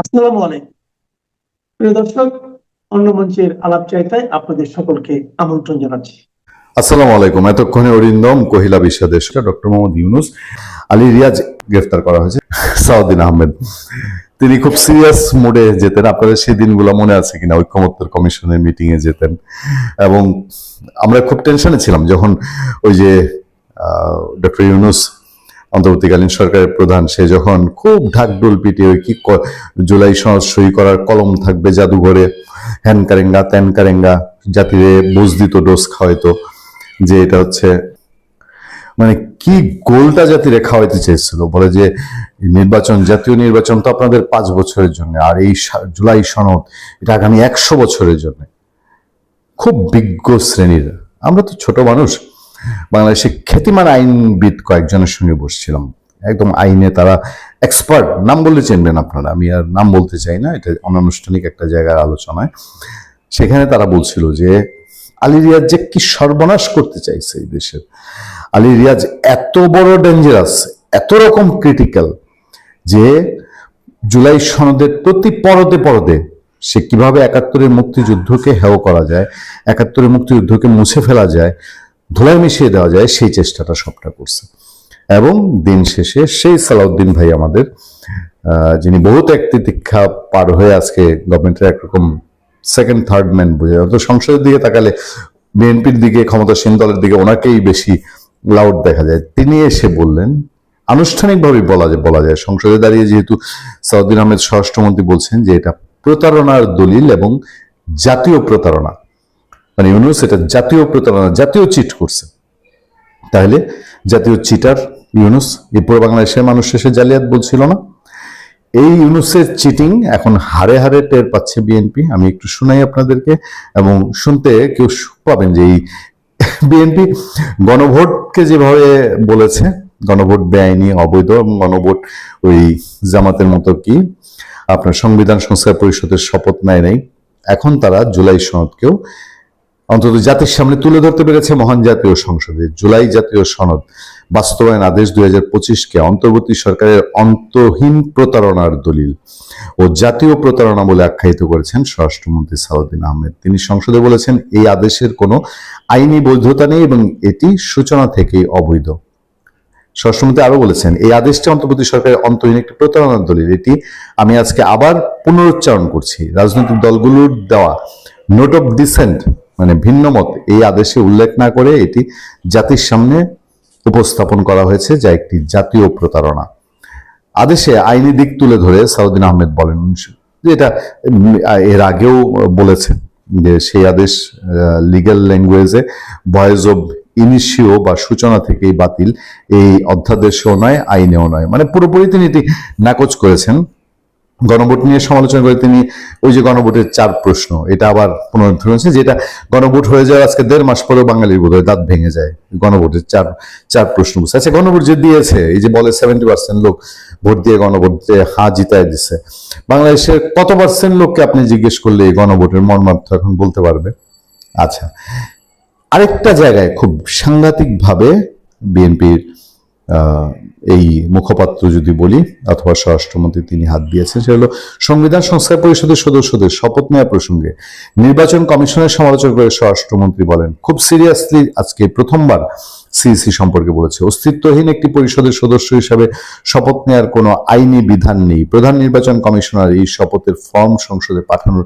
আসসালামু আলাইকুম প্রিয় দর্শক, অন্য মঞ্চের আলাপ চাইতায় আপনাদের সকলকে আমন্ত্রণ জানাচ্ছি। আসসালামু আলাইকুম। এতক্ষণে অরিন্দম কহিলা বিশ্বাদেশ ডক্টর মোহাম্মদ ইউনুস আলী রিয়াজ গ্রেফতার করা হয়েছে। সাউদ্দিন আহমেদ তিনি খুব সিরিয়াস মোডে যেতেন। আপনাদের সেই দিনগুলো মনে আছে কিনা? ঐক্যমত্য কমিশনের মিটিং এ যেতেন এবং আমরা খুব টেনশনে ছিলাম যখন ওই যে ডক্টর ইউনুস অন্তর্বর্তীকালীন সরকারের প্রধান, সে যখন খুব ঢাকঢোল পিটিয়ে ওই কি জুলাই সনদ সই করার কলম থাকবে জাদুঘরে, হ্যান কারেঙ্গা ত্যান কারেঙ্গা, জাতিরে বুঝ দিত ডোজ খাওয়াইতো, যে এটা হচ্ছে মানে কি গোলটা জাতিরে খাওয়াইতে চেয়েছিল। বলে যে নির্বাচন, জাতীয় নির্বাচন তো আপনাদের 5 বছরের জন্য, আর এই জুলাই সনদ এটা আগামী 100 বছরের জন্য। খুব বিজ্ঞ শ্রেণীর, আমরা তো ছোট মানুষ, বাংলাদেশে খ্যাতিমান আইনবিদ কয়েকজনের সঙ্গে বসছিলাম, একদম আইনে তারা এক্সপার্ট, নাম বললে চিনবেন আপনারা, আমি আর নাম বলতে চাই না, এটা অনানুষ্ঠানিক একটা জায়গার আলোচনায়। সেখানে তারা বলছিল যে আলী রিয়াজ যে কি সর্বনাশ করতে চাইছে এই দেশের। আলী রিয়াজ এত বড় ডেঞ্জারাস, এত রকম ক্রিটিক্যাল, যে জুলাই সনদের প্রতি পরতে পরতে সে কিভাবে 71-এর মুক্তিযুদ্ধকে হেয় করা যায়, 71-এর মুক্তিযুদ্ধকে মুছে ফেলা যায়, ধুলায় মিশিয়ে দেওয়া যায়, সেই চেষ্টাটা সবটা করছে। এবং দিন শেষে সেই সালাউদ্দিন ভাই আমাদের, যিনি বহু ত্যাগ তিতিক্ষা পার হয়ে আজকে গভর্নমেন্টের একরকম সেকেন্ড থার্ড ম্যান বোঝা যায়। তো সংসদের দিকে তাকালে বিএনপির দিকে, ক্ষমতাসীন দলের দিকে ওনাকেই বেশি লাউড দেখা যায়। তিনি এসে বললেন, আনুষ্ঠানিকভাবে বলা যায় সংসদে দাঁড়িয়ে, যেহেতু সাউদ্দিন আহমেদ স্বরাষ্ট্রমন্ত্রী বলছেন যে এটা প্রতারণার দলিল এবং জাতীয় প্রতারণা, মানে ইউনুস এটা জাতীয় প্রতারণা, জাতীয় চিট করছে। তাহলে জাতীয় চিটার ইউনুস, এই পুরো বাংলাদেশের মানুষ শেষে জালিয়াত বলছিল না? এই ইউনুসের চিটিং এখন হারে হারে টের পাচ্ছে বিএনপি। আমি একটু শোনাই আপনাদেরকে, এবং শুনতে কেউ পাবেন যে এই বিএনপি গণভোটকে যেভাবে বলেছে, গণভোট বেআইনি, অবৈধ, এবং গণভোট ওই জামাতের মতো কি আপনার সংবিধান সংস্কার পরিষদের শপথ নেয় নাই, এখন তারা জুলাই সনদকেও অন্তত জাতির সামনে তুলে ধরতে পেরেছে। মহান জাতীয় সংসদে জুলাই জাতীয় সনদ বাস্তবায়ন আদেশ 2025-কে অন্তর্বর্তী সরকারের অন্তহীন প্রতারণার দলিল ও জাতীয় প্রতারণা বলে আখ্যায়িত করেছেন স্বরাষ্ট্রমন্ত্রী সালাউদ্দিন আহমেদ। তিনি সংসদে বলেছেন, এই আদেশের কোনো আইনি বৈধতা নেই এবং এটি সূচনা থেকেই অবৈধ। স্বরাষ্ট্রমন্ত্রী আরো বলেছেন, এই আদেশটি অন্তর্বর্তী সরকারের অন্তহীন একটি প্রতারণার দলিল। এটি আমি আজকে আবার পুনরুচ্চারণ করছি, রাজনৈতিক দলগুলোর দেওয়া নোট অফ ডিসেন্ট মানে ভিন্ন মত এই আদেশে উল্লেখ না করে এটি জাতির সামনে উপস্থাপন করা হয়েছে, যা একটি জাতীয় প্রতারণা। আদেশে আইনি দিক তুলে ধরে সাউদ্দিন আহমেদ বলেন যে এটা এর আগেও বলেছেন যে সেই আদেশ লিগ্যাল ল্যাঙ্গুয়েজে ভয়েস অব ইনিশিও বা সূচনা থেকেই বাতিল, এই অধ্যাদেশেও নয়, আইনেও নয়। মানে পুরোপুরি তিনি এটি নাকচ করেছেন। গণভোট নিয়ে সমালোচনা করে তিনি ওই যে গণভোটের 4 প্রশ্ন, এটা আবার পুনরুদ্ধার হয়েছে, যেটা গণভোট হয়ে যাওয়ার আজকে 1.5 মাস পরেও বাঙালির বোধ হয় দাঁত ভেঙে যায় গণভোটের চার প্রশ্ন বুঝছে। আচ্ছা, গণভোট যে দিয়েছে, এই যে বলে 70% লোক ভোট দিয়ে গণভোটে হা জিতায় দিচ্ছে, বাংলাদেশের কত পার্সেন্ট লোককে আপনি জিজ্ঞেস করলে এই গণভোটের মর্মার্থ এখন বলতে পারবে? আচ্ছা, আরেকটা জায়গায় খুব সাংঘাতিক ভাবে বিএনপির এই মুখপাত্র যদি বলি অথবা স্বরাষ্ট্রমন্ত্রী তিনি হাত দিয়েছেন, সেটা হলো সংবিধান সংস্কার পরিষদের সদস্যদের শপথ নেওয়া প্রসঙ্গে নির্বাচন কমিশনের সমালোচনা করে স্বরাষ্ট্রমন্ত্রী বলেন, খুব সিরিয়াসলি আজকে প্রথমবার সিইসি সম্পর্কে বলেছে, অস্তিত্বহীন একটি পরিষদের সদস্য হিসাবে শপথ নেওয়ার কোনো আইনি বিধান নেই। প্রধান নির্বাচন কমিশনার এই শপথের ফর্ম সংসদে পাঠানোর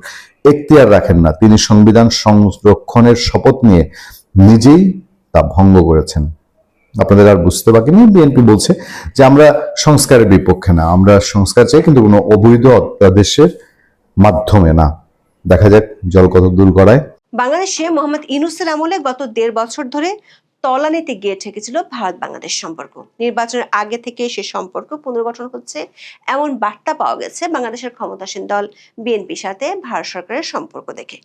এখতিয়ার রাখেন না। তিনি সংবিধান সংরক্ষণের শপথ নিয়ে নিজেই তা ভঙ্গ করেছেন। আপনাদের আর বুঝতে বাকি নেই, বিএনপি বলছে যে আমরা সংস্কারের বিপক্ষে না, আমরা সংস্কার চাই কিন্তু কোনো অবৈধ অধ্যাদেশের মাধ্যমে না। দেখা যাক জল কত দূর গড়ায়। বাংলাদেশে মোহাম্মদ ইউনূসের আমলে গত 1.5 বছর ধরে তলানিতে গিয়ে ঠেকেছিল ভারত বাংলাদেশ সম্পর্ক। নির্বাচনের আগে থেকে সে সম্পর্ক পুনর্গঠন হচ্ছে এমন বার্তা পাওয়া গেছে বাংলাদেশের ক্ষমতাসীন দল বিএনপির সাথে ভারত সরকারের সম্পর্ক দেখে।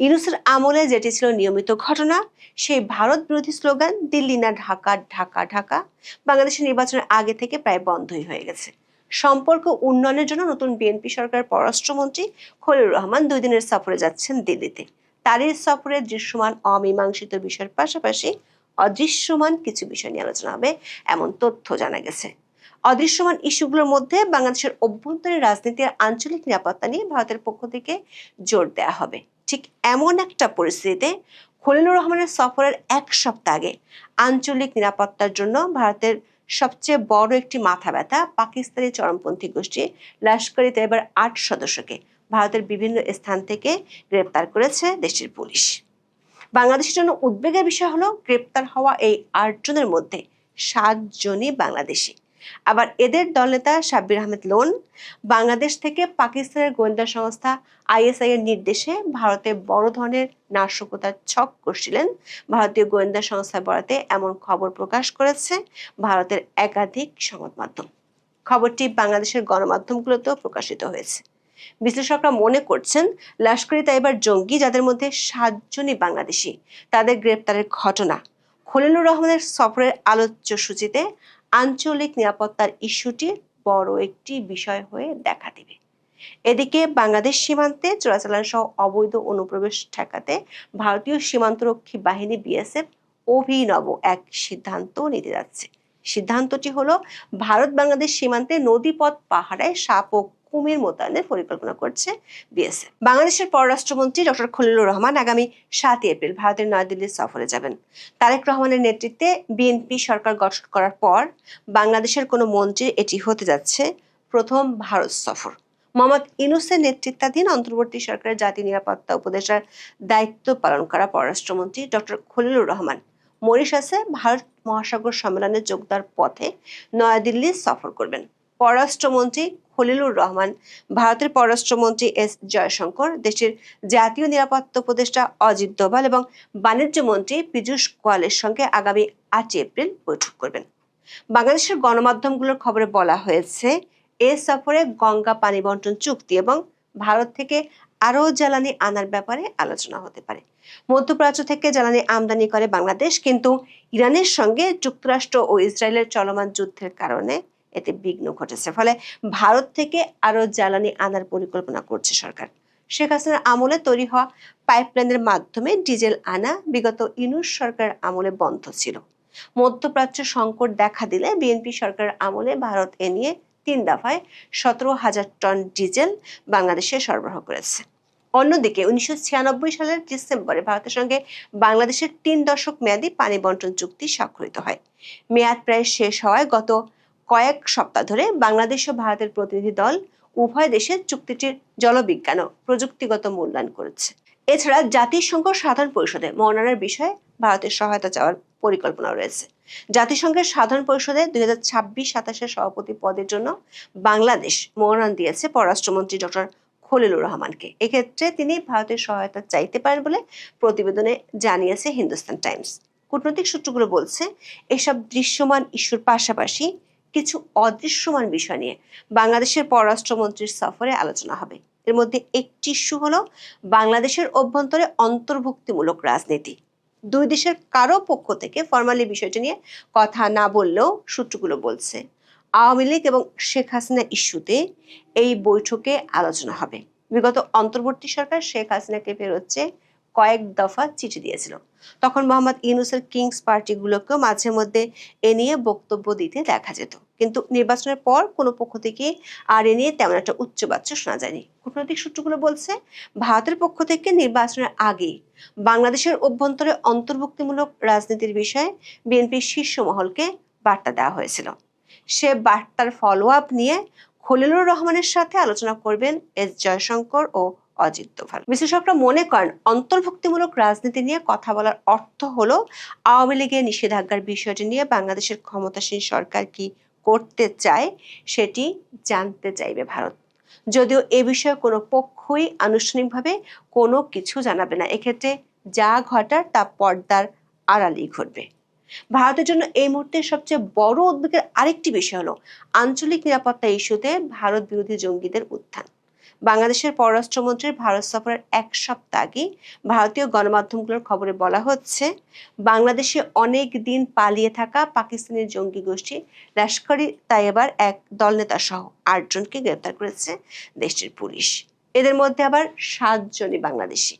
ইউনূসের আমলে যেটি ছিল নিয়মিত ঘটনা, সেই ভারত বিরোধী স্লোগান দিল্লি না ঢাকা, ঢাকা ঢাকা বাংলাদেশের নির্বাচনের আগে থেকে প্রায় বন্ধই হয়ে গেছে। সম্পর্ক উন্নয়নের জন্য নতুন বিএনপি সরকারের পররাষ্ট্রমন্ত্রী খলিলুর রহমান 2 দিনের সফরে যাচ্ছেন দিল্লিতে। তারই সফরে দৃশ্যমান অমীমাংসিত বিষয়ের পাশাপাশি অদৃশ্যমান কিছু বিষয় নিয়ে আলোচনা হবে এমন তথ্য জানা গেছে। অদৃশ্যমান ইস্যুগুলোর মধ্যে বাংলাদেশের অভ্যন্তরীণ রাজনীতি আর আঞ্চলিক নিরাপত্তা নিয়ে ভারতের পক্ষ থেকে জোর দেওয়া হবে। ঠিক এমন একটা পরিস্থিতিতে খলিলুর রহমানের সফরের এক সপ্তাহ আগে আঞ্চলিক নিরাপত্তার জন্য ভারতের সবচেয়ে বড় একটি মাথা ব্যথা পাকিস্তানি চরমপন্থী গোষ্ঠী লস্কর-ই তৈয়বার ৮ সদস্যকে ভারতের বিভিন্ন স্থান থেকে গ্রেপ্তার করেছে দেশটির পুলিশ। বাংলাদেশের জন্য উদ্বেগের বিষয় হলো গ্রেপ্তার হওয়া এই ৮ জনের মধ্যে ৭ জনই বাংলাদেশি। আবার এদের দলনেতা সাব্বির আহমেদ লোন বাংলাদেশ থেকে পাকিস্তানের গোয়েন্দা সংস্থা আইএসআই এর নির্দেশে ভারতে বড় ধরনের নাশকতার ছক কষছিলেন। ভারতীয় গোয়েন্দা সংস্থার বরাতে এমন খবর প্রকাশ করেছে ভারতের একাধিক সংবাদ মাধ্যম। খবরটি বাংলাদেশের গণমাধ্যমগুলোতেও প্রকাশিত হয়েছে। বিশ্লেষকরা মনে করছেন লস্কর-ই তৈয়বার জঙ্গি, যাদের মধ্যে ৭ জনই বাংলাদেশি, তাদের গ্রেপ্তারের ঘটনা খলিলুর রহমানের সফরের আলোচ্য সূচিতে আঞ্চলিক নিরাপত্তার ইস্যুটির বড় একটি বিষয় হয়ে দেখা দেবে। এদিকে বাংলাদেশ সীমান্তে চোরাচালান সহ অবৈধ অনুপ্রবেশ ঠেকাতে ভারতীয় সীমান্তরক্ষী বাহিনী বিএসএফ অভিনব এক সিদ্ধান্ত নিতে যাচ্ছে। সিদ্ধান্তটি হলো ভারত বাংলাদেশ সীমান্তে নদীপথ পাহারায় সাপ ও কুমির মোতায়েনের পরিকল্পনা করছে বিএসএফ। বাংলাদেশের পররাষ্ট্রমন্ত্রী ডক্টর খলিলুর রহমান আগামী ৭ এপ্রিল ভারতের নয়াদিল্লি সফরে যাবেন। তারেক রহমানের নেতৃত্বে বিএনপি সরকার গঠন করার পর বাংলাদেশের কোনো মন্ত্রীর এটি হতে যাচ্ছে প্রথম ভারত সফর। মোহাম্মদ ইউনূসের নেতৃত্বাধীন অন্তর্বর্তী সরকারের জাতীয় নিরাপত্তা উপদেষ্টার দায়িত্ব পালন করা পররাষ্ট্রমন্ত্রী ডক্টর খলিলুর রহমান মরিশাসে ভারত মহাসাগর সম্মেলনে যোগ দেওয়ার পথে নয়াদিল্লি সফর করবেন। পররাষ্ট্রমন্ত্রী খলিলুর রহমান, ভারতের পররাষ্ট্রমন্ত্রী এস জয়শঙ্কর, দেশের জাতীয় নিরাপত্তা উপদেষ্টা অজিত দোভাল এবং বাণিজ্য মন্ত্রী পীযূষ গোয়ালের সঙ্গে আগামী ৮ এপ্রিল বৈঠক করবেন। বাংলাদেশের গণমাধ্যমগুলোর খবরে বলা হয়েছে, এ সফরে গঙ্গা পানি বন্টন চুক্তি এবং ভারত থেকে আরও জ্বালানি আনার ব্যাপারে আলোচনা হতে পারে। মধ্যপ্রাচ্য থেকে জ্বালানি আমদানি করে বাংলাদেশ, কিন্তু ইরানের সঙ্গে যুক্তরাষ্ট্র ও ইসরায়েলের চলমান যুদ্ধের কারণে এতে বিঘ্ন ঘটেছে। ফলে ভারত থেকে আরও জ্বালানি আনার পরিকল্পনা করছে সরকার। শেখ হাসিনার আমলে তৈরি হওয়া পাইপলাইনের মাধ্যমে ডিজেল আনা বিগত ইউনূস সরকারের আমলে বন্ধ ছিল। মধ্যপ্রাচ্য সংকট দেখা দিলে বিএনপি সরকারের আমলে ভারত এ নিয়ে ৩ দফায় ১৭,০০০ টন ডিজেল বাংলাদেশে সরবরাহ করেছে। অন্যদিকে ১৯৯৬ সালের ডিসেম্বরে ভারতের সঙ্গে বাংলাদেশের ৩ দশক মেয়াদী পানি বন্টন চুক্তি স্বাক্ষরিত হয়। মেয়াদ প্রায় শেষ হওয়ায় গত কয়েক সপ্তাহ ধরে বাংলাদেশ ও ভারতের প্রতিনিধি দল উভয় দেশের চুক্তিটির জলবিজ্ঞান ও প্রযুক্তিগত মূল্যায়ন করেছে। এছাড়া জাতিসংঘ সাধারণ পরিষদে মনোনয়নের বিষয়ে ভারতের সহায়তা চাওয়ার পরিকল্পনা রয়েছে। জাতিসংঘের সাধারণ পরিষদে 2026-27 সভাপতি পদের জন্য বাংলাদেশ মনোনয়ন দিয়েছে পররাষ্ট্রমন্ত্রী ডক্টর খলিলুর রহমানকে। এক্ষেত্রে তিনি ভারতের সহায়তা চাইতে পারেন বলে প্রতিবেদনে জানিয়েছে হিন্দুস্তান টাইমস। কূটনৈতিক সূত্রগুলো বলছে, এসব দৃশ্যমান ইস্যুর পাশাপাশি কিছু অদৃশ্যমান বিষয় নিয়ে বাংলাদেশের পররাষ্ট্রমন্ত্রীর সফরে আলোচনা হবে। এর মধ্যে একটি ইস্যু হলো বাংলাদেশের অভ্যন্তরে অন্তর্ভুক্তিমূলক রাজনীতি। দুই দেশের কারো পক্ষ থেকে ফরমালি বিষয়টি নিয়ে কথা না বললেও সূত্রগুলো বলছে, আওয়ামী লীগ এবং শেখ হাসিনা ইস্যুতে এই বৈঠকে আলোচনা হবে। বিগত অন্তর্বর্তী সরকার শেখ হাসিনাকে ফেরত কয়েক দফা চিঠি দিয়েছিল। তখন মোহাম্মদ ইউনূসের কিংস পার্টিগুলোকেও মাঝে মধ্যে এ নিয়ে বক্তব্য দিতে দেখা যেত, কিন্তু নির্বাচনের পর কোনো পক্ষ থেকে আর এ নিয়ে তেমন একটা উচ্চবাচ্য শোনা যায়নি। কূটনৈতিক সূত্রগুলো বলছে, ভারতের পক্ষ থেকে নির্বাচনের আগেই বাংলাদেশের অভ্যন্তরে অন্তর্ভুক্তিমূলক রাজনীতির বিষয়ে বিএনপির শীর্ষ মহলকে বার্তা দেওয়া হয়েছিল। সে বার্তার ফলো আপ নিয়ে খলিলুর রহমানের সাথে আলোচনা করবেন এস জয়শঙ্কর ও অজিত দোভাল। বিশ্লেষকরা মনে করেন, অন্তর্ভুক্তিমূলক রাজনীতি নিয়ে কথা বলার অর্থ হলো আওয়ামী লীগের নিষেধাজ্ঞার বিষয়টি নিয়ে বাংলাদেশের ক্ষমতাসীন সরকার কি করতে চায় সেটি জানতে চাইবে ভারত। যদিও এ বিষয়ে কোনো পক্ষই আনুষ্ঠানিকভাবে কোনো কিছু জানাবে না। এক্ষেত্রে যা ঘটার তা পর্দার আড়ালেই ঘটবে। ভারতের জন্য এই মুহূর্তে সবচেয়ে বড় উদ্বেগের আরেকটি বিষয় হলো আঞ্চলিক নিরাপত্তা ইস্যুতে ভারত বিরোধী জঙ্গিদের উত্থান। বাংলাদেশের পররাষ্ট্রমন্ত্রীর ভারত সফরের এক সপ্তাহ আগে ভারতীয় গণমাধ্যমগুলোর খবরে বলা হচ্ছে, বাংলাদেশে অনেক দিন পালিয়ে থাকা পাকিস্তানি জঙ্গি গোষ্ঠী লস্কর-ই তৈয়বার এক দলনেতা সহ ৮ জনকে গ্রেপ্তার করেছে দেশটির পুলিশ। এদের মধ্যে আবার ৭ জনই বাংলাদেশি।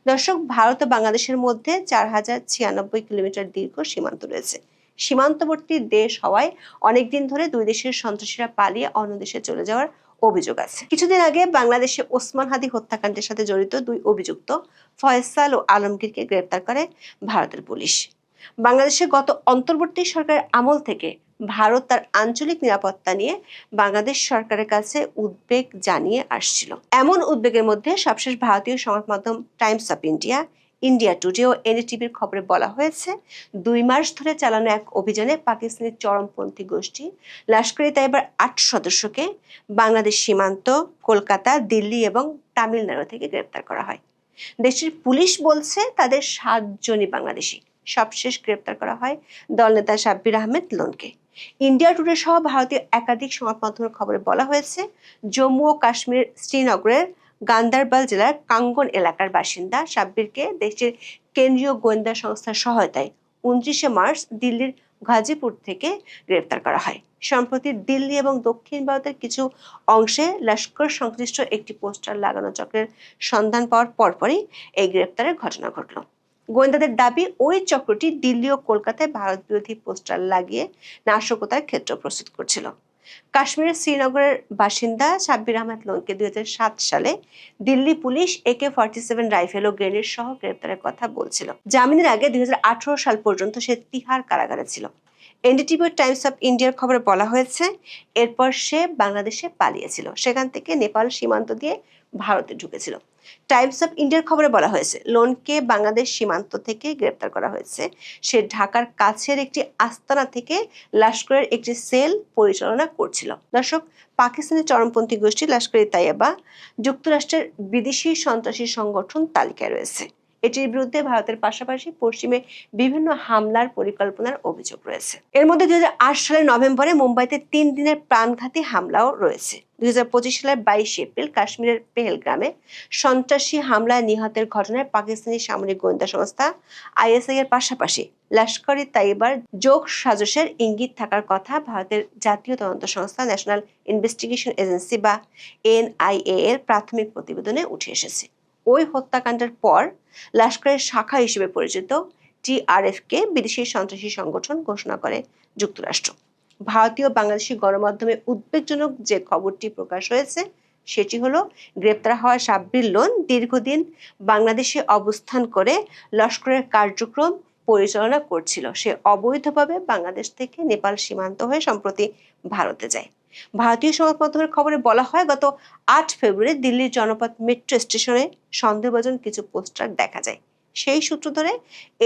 দর্শক, ভারত ও বাংলাদেশের মধ্যে ৪,০৯৬ কিলোমিটার দীর্ঘ সীমান্ত রয়েছে। সীমান্তবর্তী দেশ হওয়ায় অনেকদিন ধরে দুই দেশের সন্ত্রাসীরা পালিয়ে অন্য দেশে চলে যাওয়ার অভিযোগ আছে। কিছুদিন আগে বাংলাদেশে ওসমান হাদি হত্যাকাণ্ডের সাথে জড়িত দুই অভিযুক্ত ফয়সাল ও আলমগীরকে গ্রেপ্তার করে ভারতের পুলিশ। বাংলাদেশের গত অন্তর্বর্তী সরকারের আমল থেকে ভারত তার আঞ্চলিক নিরাপত্তা নিয়ে বাংলাদেশ সরকারের কাছে উদ্বেগ জানিয়ে আসছিল। এমন উদ্বেগের মধ্যে সবশেষ ভারতীয় সংবাদ মাধ্যম Times of India, India Today এনডিটিভির খবরে বলা হয়েছে, 2 মাস ধরে চালানো এক অভিযানে পাকিস্তানের চরমপন্থী গোষ্ঠী লস্কর-ই-তৈয়বার 8 সদস্যকে বাংলাদেশ সীমান্ত, কলকাতা, দিল্লি এবং তামিলনাড়ু থেকে গ্রেপ্তার করা হয়। দেশটির পুলিশ বলছে তাদের 7 জনই বাংলাদেশি। সবশেষ গ্রেপ্তার করা হয় দলনেতা সাব্বির আহমেদ লোনকে। ইন্ডিয়া টুডে সহ ভারতীয় একাধিক সংবাদ মাধ্যমের খবরে বলা হয়েছে, জম্মু ও কাশ্মীরের শ্রীনগরের গান্দারবাল জেলার কাঙ্গন এলাকার বাসিন্দা সাব্বিরকে দেশের কেন্দ্রীয় গোয়েন্দা সংস্থার সহায়তায় 29 মার্চ দিল্লির গাজীপুর থেকে গ্রেপ্তার করা হয়। সম্প্রতি দিল্লি এবং দক্ষিণ ভারতের কিছু অংশে লস্কর সংশ্লিষ্ট একটি পোস্টার লাগানো চক্রের সন্ধান পাওয়ার পরপরই এই গ্রেপ্তারের ঘটনা ঘটল। গোয়েন্দাদের দাবি, ওই চক্রটি দিল্লি ও কলকাতায় ভারত বিরোধী পোস্টার লাগিয়ে নাশকতার ক্ষেত্র প্রস্তুত করছিল। কাশ্মীরের শ্রীনগরের বাসিন্দা সাব্বির আহমেদ লোনকে 2007 সালে দিল্লি পুলিশ AK-47 রাইফেল ও গ্রেনেড সহ গ্রেপ্তারের কথা বলছিল। জামিনের আগে 2018 সাল পর্যন্ত সে তিহার কারাগারে ছিল। এনডিটিভি ও টাইমস অফ ইন্ডিয়ার খবরে বলা হয়েছে, এরপর সে বাংলাদেশে পালিয়েছিল, সেখান থেকে নেপাল সীমান্ত দিয়ে ভারতে ঢুকেছিল। টাইমস অফ ইন্ডিয়ার খবরে বলা হয়েছে, লোনকে বাংলাদেশ সীমান্ত থেকে গ্রেপ্তার করা হয়েছে। সে ঢাকার কাছের একটি আস্তানা থেকে লস্করের একটি সেল পরিচালনা করছিল। দর্শক, পাকিস্তানের চরমপন্থী গোষ্ঠী লস্কর-ই-তৈয়বা যুক্তরাষ্ট্রের বিদেশি সন্ত্রাসী সংগঠন তালিকায় রয়েছে। এটির বিরুদ্ধে ভারতের পাশাপাশি পশ্চিমে বিভিন্ন হামলার পরিকল্পনার অভিযোগ রয়েছে। এর মধ্যে 2008 সালের নভেম্বরে মুম্বাইতে 3 দিনের প্রাণঘাতী হামলাও রয়েছে। 2025 সালের 22 এপ্রিল কাশ্মীরের পেহেলগ্রামে সন্ত্রাসী হামলায় নিহতের ঘটনায় পাকিস্তানি সামরিক গোয়েন্দা সংস্থা ISI এর পাশাপাশি লস্কর-ই-তৈয়বার যোগ সাজশের ইঙ্গিত থাকার কথা ভারতের জাতীয় তদন্ত সংস্থা ন্যাশনাল ইনভেস্টিগেশন এজেন্সি বা NIA এর প্রাথমিক প্রতিবেদনে উঠে এসেছে। ওই হত্যাকাণ্ডের পর লস্করের শাখা হিসেবে পরিচিত TRF-কে বিদেশি সন্ত্রাসী সংগঠন ঘোষণা করে যুক্তরাষ্ট্র। ভারতীয় বাংলাদেশি গণমাধ্যমে উদ্বেগজনক যে খবরটি প্রকাশ হয়েছে সেটি হলো, গ্রেপ্তার হওয়া সাব্বির লোন দীর্ঘদিন বাংলাদেশে অবস্থান করে লস্করের কার্যক্রম পরিচালনা করছিল। সে অবৈধভাবে বাংলাদেশ থেকে নেপাল সীমান্ত হয়ে সম্প্রতি ভারতে যায়। ভারতীয় সংবাদ মাধ্যমের খবরে বলা হয়, গত 8 ফেব্রুয়ারি দিল্লির জনপথ মেট্রো স্টেশনে সন্দেহভাজন কিছু পোস্টার দেখা যায়। সেই সূত্র ধরে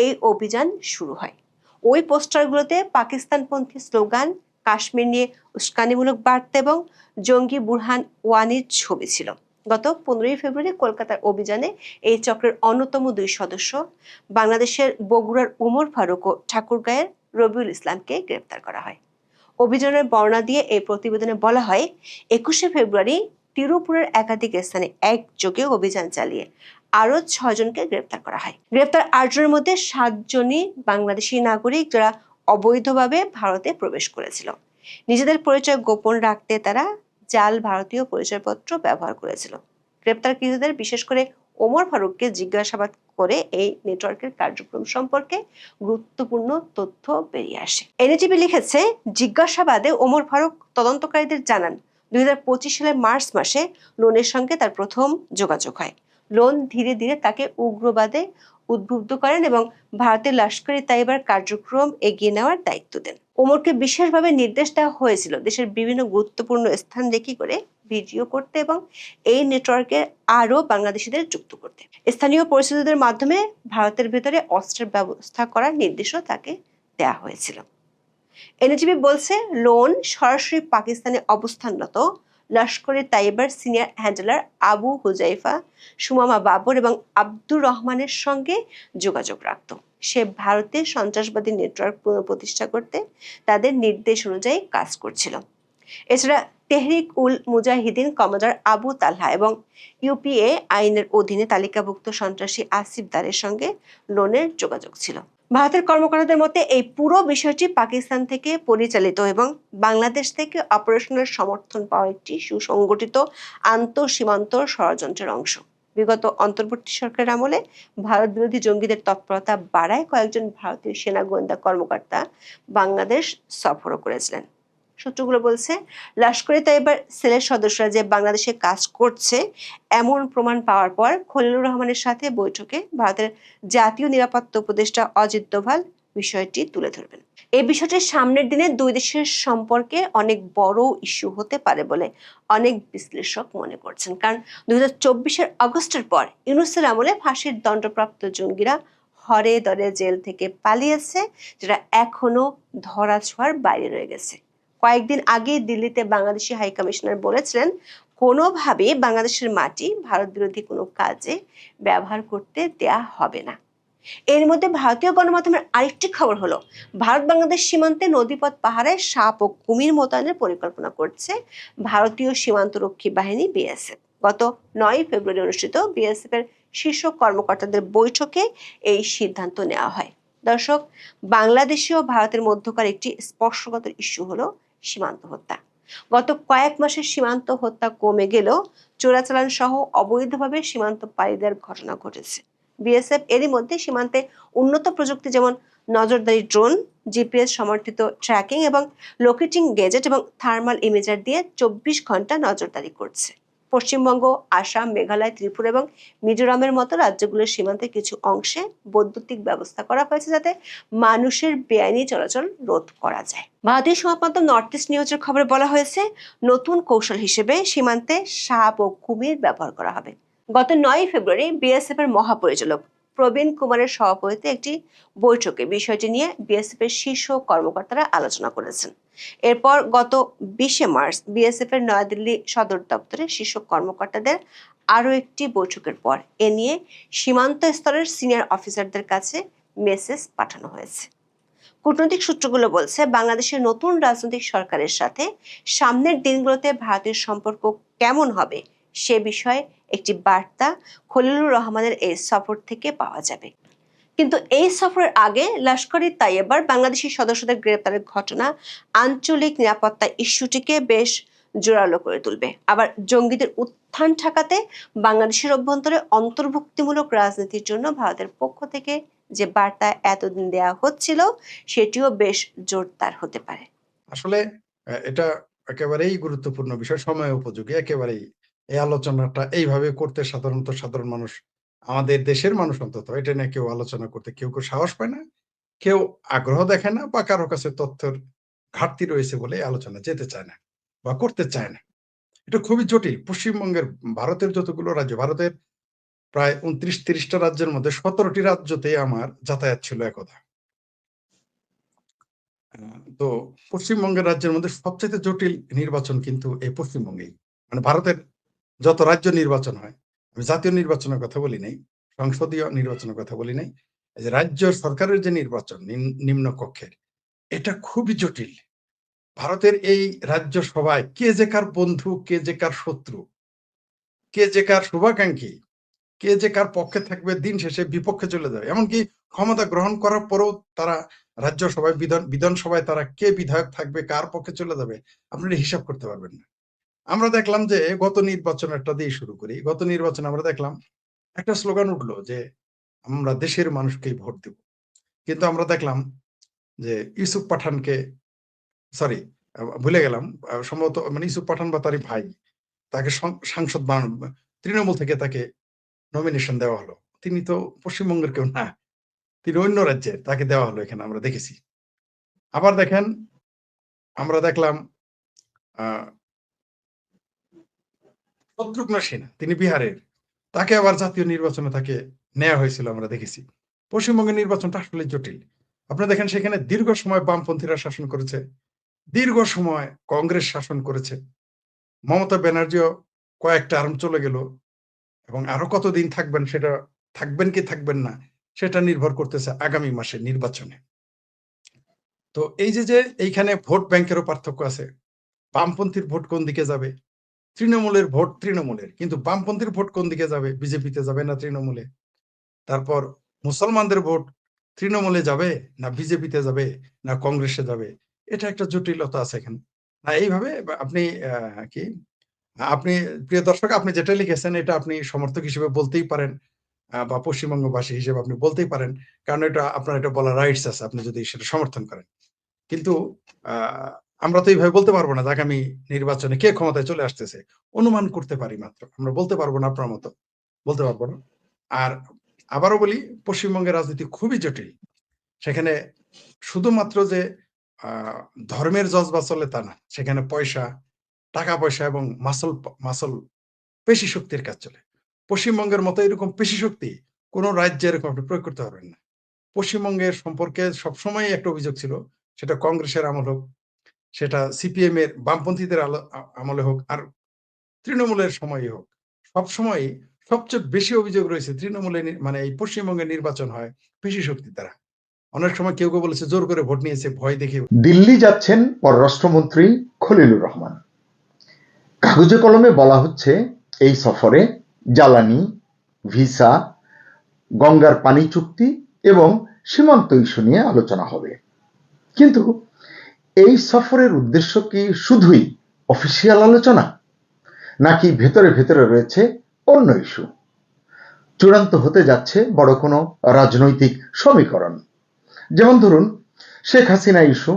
এই অভিযান শুরু হয়। ওই পোস্টারগুলোতে পাকিস্তানপন্থী স্লোগান, কাশ্মীর নিয়ে উস্কানিমূলক বার্তা এবং জঙ্গি বুরহান ওয়ানির ছবি ছিল। গত 15 ফেব্রুয়ারি কলকাতার অভিযানে এই চক্রের অন্যতম 2 সদস্য বাংলাদেশের বগুড়ার উমর ফারুক ও ঠাকুরগাঁয়ের রবিউল ইসলামকে গ্রেপ্তার করা হয়। অভিযানের বর্ণনা দিয়ে এই প্রতিবেদনে বলা হয়, 21 ফেব্রুয়ারি তিরুপুরের একাধিক স্থানে একযোগে অভিযান চালিয়ে আরো 6 জনকে গ্রেপ্তার করা হয়। গ্রেপ্তার 8 জনের মধ্যে 7 জনই বাংলাদেশি নাগরিক, যারা অবৈধভাবে ভারতে প্রবেশ করেছিল। নিজেদের পরিচয় গোপন রাখতে তারা জাল ভারতীয় পরিচয়পত্র ব্যবহার করেছিল। গ্রেপ্তারকৃতদের বিশেষ করে ওমর ফারুককে জিজ্ঞাসাবাদ করে এই নেটওয়ার্কের কার্যক্রম সম্পর্কে গুরুত্বপূর্ণ তথ্য বেরিয়ে আসে। এনডিটিভি লিখেছে, জিজ্ঞাসাবাদে ওমর ফারুক তদন্তকারীদের জানান, 2025 সালের মার্চ মাসে লোনের সঙ্গে তার প্রথম যোগাযোগ হয়। লোন ধীরে ধীরে তাকে উগ্রবাদে উদ্বুদ্ধ করেন এবং ভারতের লস্কর-ই-তৈয়বার কার্যক্রম এগিয়ে নেওয়ার দায়িত্ব দেন। ওমরকে বিশেষভাবে নির্দেশ দেওয়া হয়েছিল দেশের বিভিন্ন গুরুত্বপূর্ণ স্থান রেকি করে ভিডিও করতে এবং এই নেটওয়ার্কে আরো বাংলাদেশিদের যুক্ত করতে। স্থানীয় পরিস্থিতিদের মাধ্যমে ভারতের ভেতরে অস্ত্রের ব্যবস্থা করার নির্দেশও তাকে দেওয়া হয়েছিল। এনডিটিভি বলছে, লোন সরাসরি পাকিস্তানে অবস্থানরত লস্কর-ই-তৈয়বার সিনিয়র হ্যান্ডলার আবু হুজাইফা, সুমামা বাবর এবং আব্দুর রহমানের সঙ্গে যোগাযোগ রাখত। সে ভারতে সন্ত্রাসবাদী নেটওয়ার্ক পুনঃপ্রতিষ্ঠা করতে তাদের নির্দেশ অনুযায়ী কাজ করছিল। এছাড়া তেহরিক উল মুজাহিদিন কমান্ডার আবু তালহা এবং UPA আইনের অধীনে তালিকাভুক্ত সন্ত্রাসী আসিফ দারের সঙ্গে লোনের যোগাযোগ ছিল। ভারতের কর্মকর্তাদের মতে এই পুরো বিষয়টি পাকিস্তান থেকে পরিচালিত এবং বাংলাদেশ থেকে অপারেশনাল সমর্থন পাওয়া একটি সুসংগঠিত আন্তঃসীমান্ত ষড়যন্ত্রের অংশ। বিগত অন্তর্বর্তী সরকারের আমলে ভারত বিরোধী জঙ্গিদের তৎপরতা বাড়ায় কয়েকজন ভারতীয় সেনা গোয়েন্দা কর্মকর্তা বাংলাদেশ সফরও করেছিলেন। সূত্রগুলো বলছে, লস্করে তৈয়বার সেলের সদস্যরা যে বাংলাদেশে কাজ করছে এমন প্রমাণ পাওয়ার পর খলিলুর রহমানের সাথে বৈঠকে ভারতের জাতীয় নিরাপত্তা উপদেষ্টা অজিত দোভাল বিষয়টি তুলে ধরবেন। এই বিষয়টি সামনের দিনে দুই দেশের সম্পর্কে অনেক বড় ইস্যু হতে পারে বলে অনেক বিশ্লেষক মনে করছেন। কারণ 2024 আগস্টের পর ইউনূসের আমলে ফাঁসির দণ্ডপ্রাপ্ত জঙ্গিরা হরে দরে জেল থেকে পালিয়েছে, যেটা এখনো ধরাছোঁয়ার বাইরে রয়ে গেছে। কয়েকদিন আগে দিল্লিতে বাংলাদেশি হাই কমিশনার বলেছিলেন, কোনোভাবেই বাংলাদেশের মাটি ভারত বিরোধী কোনো কাজে ব্যবহার করতে দেয়া হবে না। এর মধ্যে ভারতীয় গণমাধ্যমের আরেকটি খবর হলো, ভারত বাংলাদেশ সীমান্তে নদীপথ পাহাড়ে সাপ ও কুমির মোতায়েনের পরিকল্পনা করছে ভারতীয় সীমান্তরক্ষী বাহিনী বিএসএফ। গত 9 ফেব্রুয়ারি অনুষ্ঠিত বিএসএফ এর শীর্ষ কর্মকর্তাদের বৈঠকে এই সিদ্ধান্ত নেওয়া হয়। দর্শক, বাংলাদেশে ও ভারতের মধ্যকার একটি স্পর্শকাতর ইস্যু হলো সীমান্ত হত্যা। গত কয়েক মাসের সীমান্ত হত্যা কমে গেলেও চোরাচালান সহ অবৈধভাবে সীমান্ত পাড়ি দেওয়ার ঘটনা ঘটেছে। বিএসএফ এরই মধ্যে সীমান্তে উন্নত প্রযুক্তি যেমন নজরদারি ড্রোন, জিপিএস সমর্থিত ট্র্যাকিং এবং লোকেটিং গেজেট এবং থার্মাল ইমেজার দিয়ে 24 ঘন্টা নজরদারি করছে। পশ্চিমবঙ্গ, আসাম, মেঘালয়, ত্রিপুরা এবং মিজোরামের মতো রাজ্যগুলোর সীমান্তের কিছু অংশে বৈদ্যুতিক ব্যবস্থা করা হয়েছে যাতে মানুষের বেআইনি চলাচল রোধ করা যায়। ভারতীয় সংবাদ মাধ্যম নর্থ ইস্ট নিউজের খবরে বলা হয়েছে, নতুন কৌশল হিসেবে সীমান্তে সাপ ও কুমির ব্যবহার করা হবে। গত 9 ফেব্রুয়ারি বিএসএফ এর মহাপরিচালক প্রবীণ কুমারের সভাপতিত্বে একটি বৈঠকে বিষয়টি নিয়ে বিএসএফ এর শীর্ষ কর্মকর্তারা আলোচনা করেছেন। এরপর গত 20 মার্চ বিএসএফ এর নয়াদিল্লি সদর দপ্তরে শীর্ষ কর্মকর্তাদের আরও একটি বৈঠকের পর এ নিয়ে সীমান্ত স্তরের সিনিয়র অফিসারদের কাছে মেসেজ পাঠানো হয়েছে। কূটনৈতিক সূত্রগুলো বলছে, বাংলাদেশের নতুন রাজনৈতিক সরকারের সাথে সামনের দিনগুলোতে ভারতের সম্পর্ক কেমন হবে সে বিষয়ে একটি বার্তা খলিলুর রহমানের এই সফর থেকে পাওয়া যাবে। কিন্তু এই সফরের আগে লস্করে তৈয়বার বাংলাদেশি সদস্যদের গ্রেপ্তারের ঘটনা আঞ্চলিক নিরাপত্তা ইস্যুটিকে বেশ জোরালো করে তুলবে। আবার জঙ্গিদের উত্থান ঠেকাতে বাংলাদেশের অভ্যন্তরে অন্তর্ভুক্তিমূলক রাজনীতির জন্য ভারতের পক্ষ থেকে যে বার্তা এতদিন দেয়া হচ্ছিল সেটিও বেশ জোরদার হতে পারে। আসলে এটা একেবারেই গুরুত্বপূর্ণ বিষয়, সময় উপযোগী। একেবারেই এই আলোচনাটা এইভাবে করতে সাধারণ মানুষ, আমাদের দেশের মানুষ অন্তত এটা নিয়ে কেউ আলোচনা করতে কেউ সাহস পায় না, কেউ আগ্রহ দেখে না, বা কারো কাছে তথ্যের ঘাটতি রয়েছে বলে আলোচনা যেতে চায় না বা করতে চায় না। এটা খুবই জটিল। পশ্চিমবঙ্গের, ভারতের যতগুলো রাজ্য, ভারতের প্রায় 29-30টা রাজ্যের মধ্যে 17টি রাজ্যতে আমার যাতায়াত ছিল একদা। তো পশ্চিমবঙ্গের রাজ্যের মধ্যে সবচেয়ে জটিল নির্বাচন কিন্তু এই পশ্চিমবঙ্গেই। মানে ভারতের যত রাজ্য নির্বাচন হয়, আমি জাতীয় নির্বাচনের কথা বলি নাই, সংসদীয় নির্বাচনের কথা বলি নাই, এই যে রাজ্য সরকারের যে নির্বাচন নিম্ন কক্ষের, এটা খুবই জটিল। ভারতের এই রাজ্য সভায় কে যে কার বন্ধু, কে যে কার শত্রু, কে যে কার শুভাকাঙ্ক্ষী, কে যে কার পক্ষে থাকবে, দিন শেষে বিপক্ষে চলে যাবে। এমনকি ক্ষমতা গ্রহণ করার পরেও তারা রাজ্যসভায়, বিধানসভায় তারা কে বিধায়ক থাকবে, কার পক্ষে চলে যাবে, আপনারা হিসাব করতে পারবেন না। আমরা দেখলাম যে গত নির্বাচন একটা দিয়ে শুরু করি, গত নির্বাচনে আমরা দেখলাম একটা স্লোগান উঠলো যে আমরা দেশের মানুষকেই ভোট দেব। কিন্তু আমরা দেখলাম যে ইউসুফ পাঠানকে, সরি ভুলে গেলাম, সম্ভবত মানে ইউসুফ পাঠান বা তারই ভাই, তাকে সাংসদ তৃণমূল থেকে তাকে নমিনেশন দেওয়া হলো। তিনি তো পশ্চিমবঙ্গের কেউ না, তিনি অন্য রাজ্যের, তাকে দেওয়া হলো এখানে আমরা দেখেছি। আবার দেখেন, আমরা দেখলাম শত্রুঘ্ন সিনহা, তিনি বিহারের, তাকে আবার জাতীয় নির্বাচনে তাকে নেওয়া হয়েছিল, আমরা দেখেছি। পশ্চিমবঙ্গের নির্বাচনটা আসলে জটিল। আপনারা দেখেন সেখানে দীর্ঘ সময় বামপন্থীরা শাসন করেছে, দীর্ঘ সময় কংগ্রেস শাসন করেছে, মমতা ব্যানার্জিও কয়েক টার্ম চলে গেল, এবং আরো কতদিন থাকবেন, সেটা থাকবেন কি থাকবেন না সেটা নির্ভর করতেছে আগামী মাসের নির্বাচনে। তো এই যে এইখানে ভোট ব্যাংকেরও পার্থক্য আছে। বামপন্থীর ভোট কোন দিকে যাবে, তৃণমূলের ভোট তৃণমূলের, কিন্তু বামপন্থীর ভোট কোন দিকে যাবে, বিজেপিতে যাবে না তৃণমূলে। তারপর মুসলমানদের ভোট তৃণমূলে যাবে না বিজেপিতে যাবে না কংগ্রেসে যাবে, এটা একটা জটিলতা আছে এখানে। না এইভাবে আপনি কি আপনি প্রিয় দর্শক, আপনি যেটা লিখেছেন এটা আপনি সমর্থক হিসেবে বলতেই পারেন, বা পশ্চিমবঙ্গবাসী হিসেবে আপনি বলতেই পারেন, কারণ এটা আপনার এটা বলার রাইটস আছে আপনি যদি সেটা সমর্থন করেন। কিন্তু আমরা তো এইভাবে বলতে পারবো না যে আগামী নির্বাচনে কে ক্ষমতায় চলে আসতেছে। অনুমান করতে পারি মাত্র, আমরা বলতে পারবো না, আপনার মতো বলতে পারবো না। আর আবারও বলি, পশ্চিমবঙ্গের রাজনীতি খুবই জটিল। সেখানে শুধুমাত্র যে আহ, ধর্মের জজবা চলে তা না, সেখানে পয়সা, টাকা পয়সা এবং মাসল মাসল পেশি শক্তির কাজ চলে। পশ্চিমবঙ্গের মতো এরকম পেশি শক্তি কোন রাজ্যে এরকম আপনি প্রয়োগ করতে পারবেন না। পশ্চিমবঙ্গের সম্পর্কে সবসময় একটা অভিযোগ ছিল, সেটা কংগ্রেসের আমল হোক, সেটা সিপিএম এর বামপন্থীদের আমলে হোক, আর তৃণমূলের সময় হোক, সবসময় সবচেয়ে বেশি অভিযোগ রয়েছে তৃণমূলের মানে এই পশ্চিমবঙ্গের নির্বাচন হয় পেশি শক্তি দ্বারা। অনেক সময় কেউ কেউ বলেছে জোর করে ভোট নিয়েছে, ভয় দেখে। দিল্লি যাচ্ছেন পররাষ্ট্রমন্ত্রী খলিলুর রহমান। কাগজে কলমে বলা হচ্ছে এই সফরে জ্বালানি, ভিসা, গঙ্গার পানি চুক্তি এবং সীমান্ত ইস্যু নিয়ে আলোচনা হবে। কিন্তু এই সফরের উদ্দেশ্য কি শুধুই অফিসিয়াল আলোচনা, নাকি ভেতরে ভেতরে রয়েছে অন্য ইস্যু? চূড়ান্ত হতে যাচ্ছে বড় কোনো রাজনৈতিক সমীকরণ। যেমন ধরুন শেখ হাসিনা ইস্যু,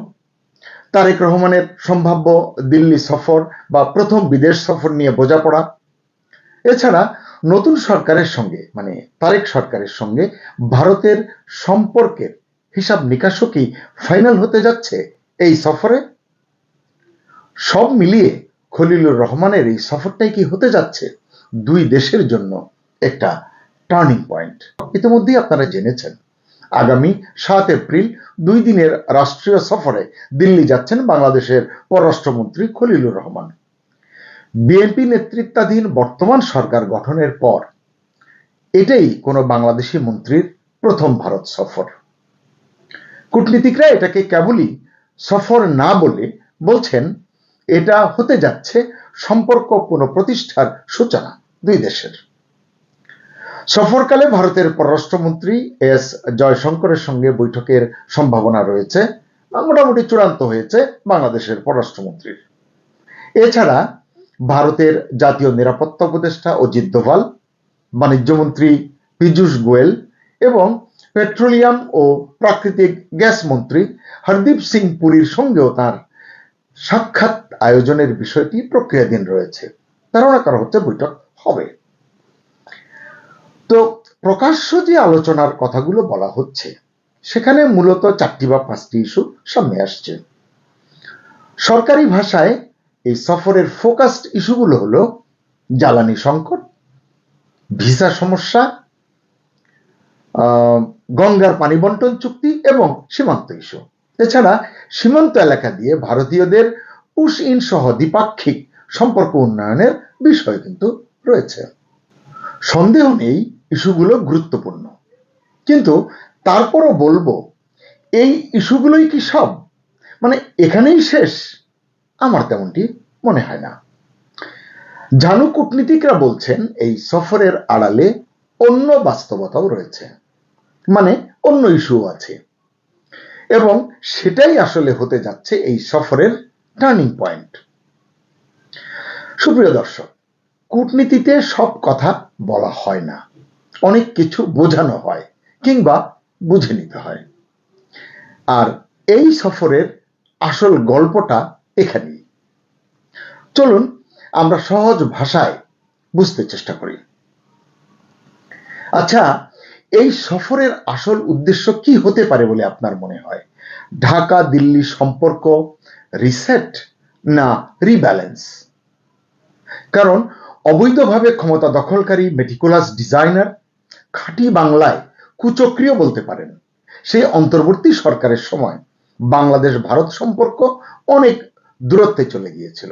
তারেক রহমানের সম্ভাব্য দিল্লি সফর বা প্রথম বিদেশ সফর নিয়ে বোঝাপড়া, এছাড়া নতুন সরকারের সঙ্গে মানে তারেক সরকারের সঙ্গে ভারতের সম্পর্কের হিসাব নিকাশও কি ফাইনাল হতে যাচ্ছে এই সফরে? সব মিলিয়ে খলিলুর রহমানের এই সফরটাই কি হতে যাচ্ছে দুই দেশের জন্য একটা টার্নিং পয়েন্ট? ইতিমধ্যেই আপনারা জেনেছেন আগামী 7 এপ্রিল 2 দিনের রাষ্ট্রীয় সফরে দিল্লি যাচ্ছেন বাংলাদেশের পররাষ্ট্রমন্ত্রী খলিলুর রহমান। বিএনপি নেতৃত্বাধীন বর্তমান সরকার গঠনের পর এটাই কোনো বাংলাদেশি মন্ত্রীর প্রথম ভারত সফর। কূটনীতিকরা এটাকে কেবলই সফর না বলে বলছেন এটা হতে যাচ্ছে সম্পর্ক পুনঃপ্রতিষ্ঠার সূচনা দুই দেশের। সফরকালে ভারতের পররাষ্ট্রমন্ত্রী এস জয়শঙ্করের সঙ্গে বৈঠকের সম্ভাবনা রয়েছে, মোটামুটি চূড়ান্ত হয়েছে বাংলাদেশের পররাষ্ট্রমন্ত্রীর। এছাড়া ভারতের জাতীয় নিরাপত্তা উপদেষ্টা অজিত দোভাল, বাণিজ্যমন্ত্রী পীযূষ গোয়েল এবং পেট্রোলিয়াম ও প্রাকৃতিক গ্যাস মন্ত্রী হরদীপ সিং পুরীর সঙ্গেও তার সাক্ষাৎ আয়োজনের বিষয়টি প্রক্রিয়াধীন রয়েছে। ধারণা করা হচ্ছে বৈঠক হবে। তো প্রকাশ্য যে আলোচনার কথাগুলো বলা হচ্ছে সেখানে মূলত 4টি বা 5টি ইস্যু সামনে আসছে। সরকারি ভাষায় এই সফরের ফোকাসড ইস্যুগুলো হলো জ্বালানি সংকট, ভিসা সমস্যা, গঙ্গার পানি বন্টন চুক্তি এবং সীমান্ত ইস্যু। এছাড়া সীমান্ত এলাকা দিয়ে ভারতীয়দের পুশ ইন সহ দ্বিপাক্ষিক সম্পর্ক উন্নয়নের বিষয় কিন্তু রয়েছে। সন্দেহ নেই ইস্যুগুলো গুরুত্বপূর্ণ, কিন্তু তারপরও বলবো এই ইস্যুগুলোই কি সব, মানে এখানেই শেষ? আমার তেমনটি মনে হয় না। জানু কূটনীতিকরা বলছেন এই সফরের আড়ালে অন্য বাস্তবতাও রয়েছে, মানে অন্য ইস্যু আছে, এবং সেটাই আসলে হতে যাচ্ছে এই সফরের টার্নিং পয়েন্ট। সুপ্রিয় দর্শক, কূটনীতিতে সব কথা বলা হয় না, অনেক কিছু বোঝানো হয় কিংবা বুঝে নিতে হয়। আর এই সফরের আসল গল্পটা এখানেই। চলুন আমরা সহজ ভাষায় বুঝতে চেষ্টা করি। আচ্ছা, এই সফরের আসল উদ্দেশ্য কি হতে পারে বলে আপনার মনে হয়? ঢাকা দিল্লি সম্পর্ক রিসেট না রিব্যালেন্স? কারণ অবৈধভাবে ক্ষমতা দখলকারী মেটিকুলাস ডিজাইনার, খাঁটি বাংলায় কুচক্রীও বলতে পারেন, সেই অন্তর্বর্তী সরকারের সময় বাংলাদেশ ভারত সম্পর্ক অনেক দূরত্বে চলে গিয়েছিল,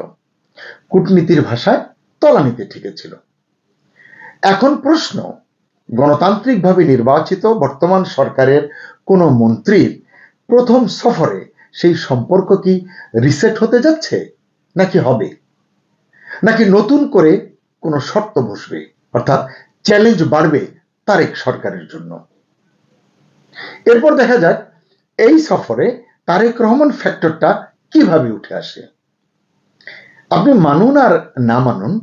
কূটনীতির ভাষায় তলানিতে ঠেকেছিল। এখন প্রশ্ন, গণতান্ত্রিকভাবে নির্বাচিত বর্তমান সরকারের কোন মন্ত্রীর প্রথম সফরে সেই সম্পর্ক কি রিসেট হতে যাচ্ছে, নাকি হবে, নাকি নতুন করে কোনো শর্ত বসবে, অর্থাৎ চ্যালেঞ্জ বাড়বে তারেক সরকারের জন্য? এরপর দেখা যাক এই সফরে তারেক রহমান ফ্যাক্টরটা কিভাবে উঠে আসে। আপনি মানুন আর না মানুন,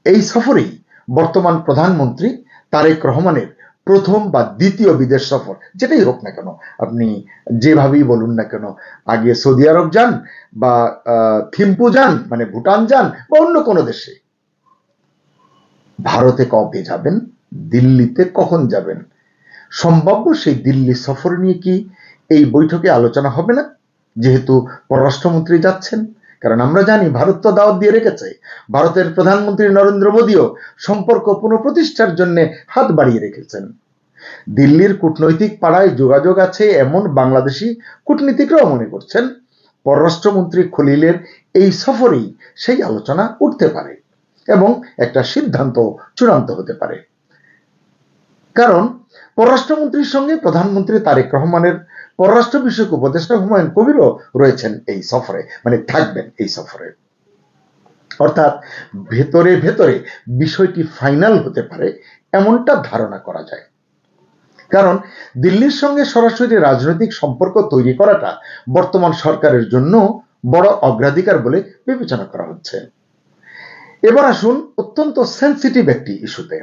এই সফরেই বর্তমান প্রধানমন্ত্রী তারেক রহমানের প্রথম বা দ্বিতীয় বিদেশ সফর, যেটাই হোক না কেন, আপনি যেভাবেই বলুন না কেন, আগে সৌদি আরব যান বা থিম্পু যান মানে ভুটান যান বা অন্য কোনো দেশে, ভারতে কবে যাবেন, দিল্লিতে কখন যাবেন, সম্ভাব্য সেই দিল্লি সফর নিয়ে কি এই বৈঠকে আলোচনা হবে না? যেহেতু পররাষ্ট্রমন্ত্রী যাচ্ছেন, কারণ আমরা জানি ভারত তো দাওয়াত দিয়ে রেখেছে, ভারতের প্রধানমন্ত্রী নরেন্দ্র মোদীও সম্পর্ক পুনঃপ্রতিষ্ঠার জন্য হাত বাড়িয়ে রেখেছেন। দিল্লির কূটনৈতিক পাড়ায় যোগাযোগ আছে এমন বাংলাদেশি কূটনীতিকরাও মনে করছেন পররাষ্ট্রমন্ত্রী খলিলের এই সফরেই সেই আলোচনা উঠতে পারে এবং একটা সিদ্ধান্ত চূড়ান্ত হতে পারে। কারণ পররাষ্ট্রমন্ত্রীর সঙ্গে প্রধানমন্ত্রী তারেক রহমানের পররাষ্ট্র বিষয়ক উপদেষ্টা হুমায়ুন কবিরও রয়েছেন এই সফরে, মানে থাকবেন এই সফরে। অর্থাৎ ভেতরে ভেতরে বিষয়টি ফাইনাল হতে পারে এমনটা ধারণা করা যায়। কারণ দিল্লির সঙ্গে সরাসরি রাজনৈতিক সম্পর্ক তৈরি করাটা বর্তমান সরকারের জন্য বড় অগ্রাধিকার বলে বিবেচনা করা হচ্ছে। এবার আসুন অত্যন্ত সেন্সিটিভ একটি ইস্যুতে।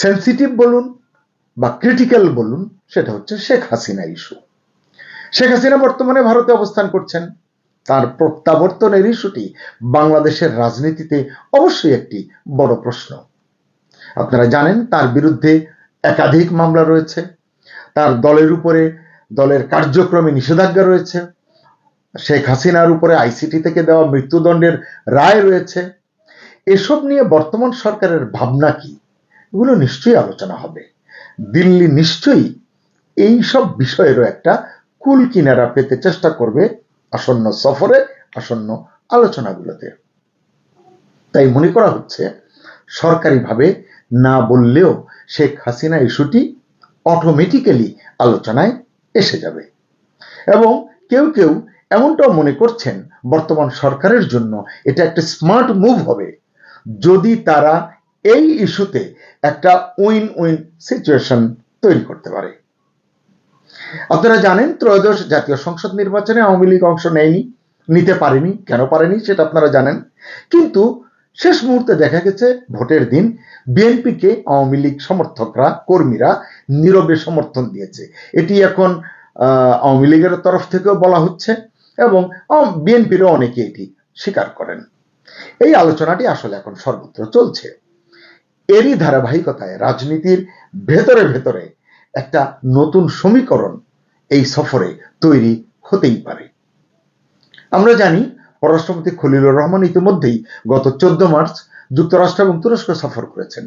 সেন্সিটিভ বলুন বা ক্রিটিক্যাল বলুন, সেটা হচ্ছে শেখ হাসিনা ইস্যু। শেখ হাসিনা বর্তমানে ভারতে অবস্থান করছেন, তার প্রত্যাবর্তনের ইস্যুটি বাংলাদেশের রাজনীতিতে অবশ্যই একটি বড় প্রশ্ন। আপনারা জানেন তার বিরুদ্ধে একাধিক মামলা রয়েছে, তার দলের উপরে দলের কার্যক্রমে নিষেধাজ্ঞা রয়েছে, শেখ হাসিনার উপরে আইসিটি থেকে দেওয়া মৃত্যুদণ্ডের রায় রয়েছে। এসব নিয়ে বর্তমান সরকারের ভাবনা কি, এগুলো নিশ্চয়ই আলোচনা হবে। দিল্লি নিশ্চয়ই এই সব বিষয়েরও একটা কুল কিনারা পেতে চেষ্টা করবে আসন্ন সফরে, আসন্ন আলোচনাগুলোতে। তাই মনে করা হচ্ছে সরকারিভাবে না বললেও শেখ হাসিনা ইস্যুটি অটোমেটিক্যালি আলোচনায় এসে যাবে। এবং কেউ কেউ এমনটাও মনে করছেন বর্তমান সরকারের জন্য এটা একটা স্মার্ট মুভ হবে যদি তারা এই ইস্যুতে একটা উইন উইন সিচুয়েশন তৈরি করতে পারে। আপনারা জানেন ত্রয়োদশ জাতীয় সংসদ নির্বাচনে আওয়ামী লীগ অংশ নিতে পারেনি। কেন পারেনি সেটা আপনারা জানেন, কিন্তু শেষ মুহূর্তে দেখা গেছে ভোটের দিন বিএনপিকে আওয়ামী লীগ সমর্থকরা, কর্মীরা নীরবে সমর্থন দিয়েছে। এটি এখন আওয়ামী লীগের তরফ থেকেও বলা হচ্ছে এবং বিএনপিরও অনেকে এটি স্বীকার করেন। এই আলোচনাটি আসলে এখন সর্বত্র চলছে। এরই ধারাবাহিকতায় রাজনীতির ভেতরে ভেতরে একটা নতুন সমীকরণ এই সফরে তৈরি হতেই পারে। আমরা জানি পররাষ্ট্রমন্ত্রী খলিলুর রহমান ইতিমধ্যেই গত 14 মার্চ যুক্তরাষ্ট্র এবং তুরস্ক সফর করেছেন।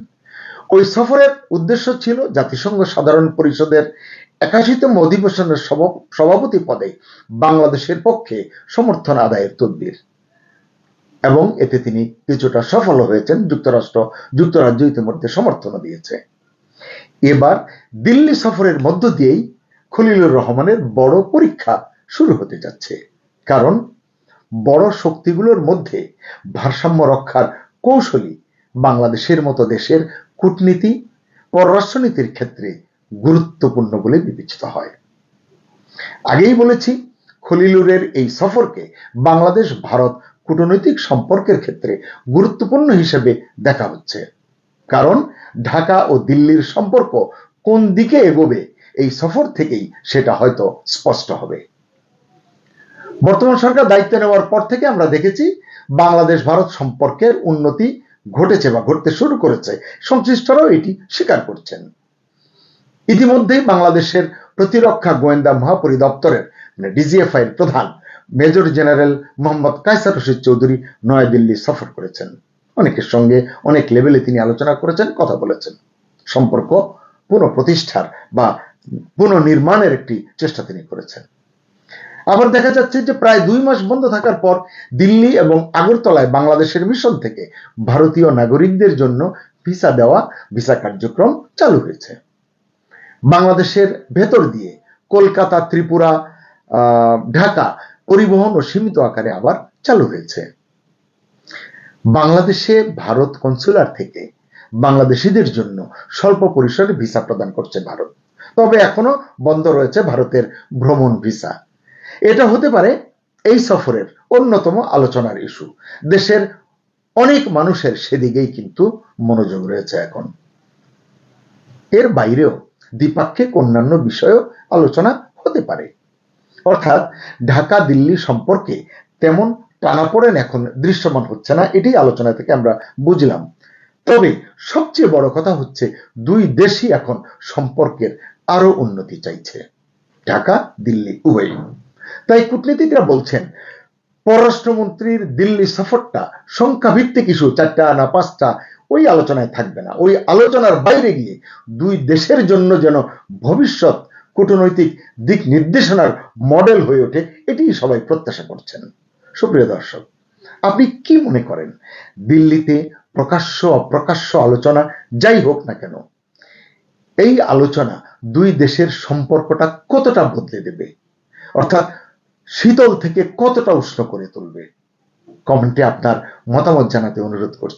ওই সফরের উদ্দেশ্য ছিল জাতিসংঘ সাধারণ পরিষদের 81তম অধিবেশনের সভাপতি পদে বাংলাদেশের পক্ষে সমর্থন আদায়ের তদবির, এবং এতে তিনি কিছুটা সফল হয়েছেন। যুক্তরাজ্য ইতিমধ্যে সমর্থনও দিয়েছে। এবার দিল্লি সফরের মধ্য দিয়েই খলিলুর রহমানের বড় পরীক্ষা শুরু হতে যাচ্ছে। কারণ বড় শক্তিগুলোর মধ্যে ভারসাম্য রক্ষার কৌশলী বাংলাদেশের মতো দেশের কূটনীতি, পররাষ্ট্রনীতির ক্ষেত্রে গুরুত্বপূর্ণ বলে বিবেচিত হয়। আগেই বলেছি খলিলুরের এই সফরকে বাংলাদেশ ভারত কূটনৈতিক সম্পর্কের ক্ষেত্রে গুরুত্বপূর্ণ হিসেবে দেখা হচ্ছে। কারণ ঢাকা ও দিল্লির সম্পর্ক কোন দিকে এগোবে এই সফর থেকেই সেটা হয়তো স্পষ্ট হবে। বর্তমান সরকার দায়িত্ব নেওয়ার পর থেকে আমরা দেখেছি বাংলাদেশ ভারত সম্পর্কের উন্নতি ঘটেছে বা ঘটতে শুরু করেছে, সংশ্লিষ্টরাও এটি স্বীকার করছেন। ইতিমধ্যেই বাংলাদেশের প্রতিরক্ষা গোয়েন্দা মহাপরিদপ্তরের ডিজিএফআই এর প্রধান মেজর জেনারেল মোহাম্মদ কায়সার রশিদ চৌধুরী নয়াদিল্লি সফর করেছেন। অনেকের সঙ্গে অনেক লেভেলে তিনি আলোচনা করেছেন, কথা বলেছেন। সম্পর্ক পুনঃপ্রতিষ্ঠার বা পুনর্নির্মাণের একটি চেষ্টা তিনি করেছেন। আবার দেখা যাচ্ছে যে প্রায় 2 মাস বন্ধ থাকার পর দিল্লি এবং আগরতলায় বাংলাদেশের মিশন থেকে ভারতীয় নাগরিকদের জন্য ভিসা দেওয়া, ভিসা কার্যক্রম চালু হয়েছে। বাংলাদেশের ভেতর দিয়ে কলকাতা, ত্রিপুরা, ঢাকা পরিবহন ও সীমিত আকারে আবার চালু হয়েছে। বাংলাদেশে ভারত কনসুলার থেকে বাংলাদেশিদের জন্য স্বল্প পরিসরে ভিসা প্রদান করছে ভারত, তবে এখনো বন্ধ রয়েছে ভারতের ভ্রমণ ভিসা। এটা হতে পারে এই সফরের অন্যতম আলোচনার ইস্যু। দেশের অনেক মানুষের সেদিকেই কিন্তু মনোযোগ রয়েছে এখন। এর বাইরেও দ্বিপাক্ষিক অন্যান্য বিষয়েও আলোচনা হতে পারে। অর্থাৎ ঢাকা দিল্লি সম্পর্কে তেমন টানাপোড়েন এখন দৃশ্যমান হচ্ছে না, এটি আলোচনা থেকে আমরা বুঝলাম। তবে সবচেয়ে বড় কথা হচ্ছে দুই দেশই এখন সম্পর্কের আরো উন্নতি চাইছে, ঢাকা দিল্লি উভয়। তাই কূটনীতিকরা বলছেন পররাষ্ট্রমন্ত্রীর দিল্লি সফরটা সংখ্যাভিত্তিক ইস্যু, 4টা না 5টা, ওই আলোচনায় থাকবে না। ওই আলোচনার বাইরে গিয়ে দুই দেশের জন্য যেন ভবিষ্যৎ কূটনৈতিক দিক নির্দেশনার মডেল হয়ে ওঠে, এটি সবাই প্রত্যাশা করছেন। সুপ্রিয় দর্শক, আপনি কি মনে করেন দিল্লিতে প্রকাশ্য অপ্রকাশ্য আলোচনা যাই হোক না কেন, এই আলোচনা দুই দেশের সম্পর্কটা কতটা বদলে দেবে, অর্থাৎ শীতল থেকে কতটা উষ্ণ করে তুলবে? কমেন্টে আপনার মতামত জানাতে অনুরোধ করছি।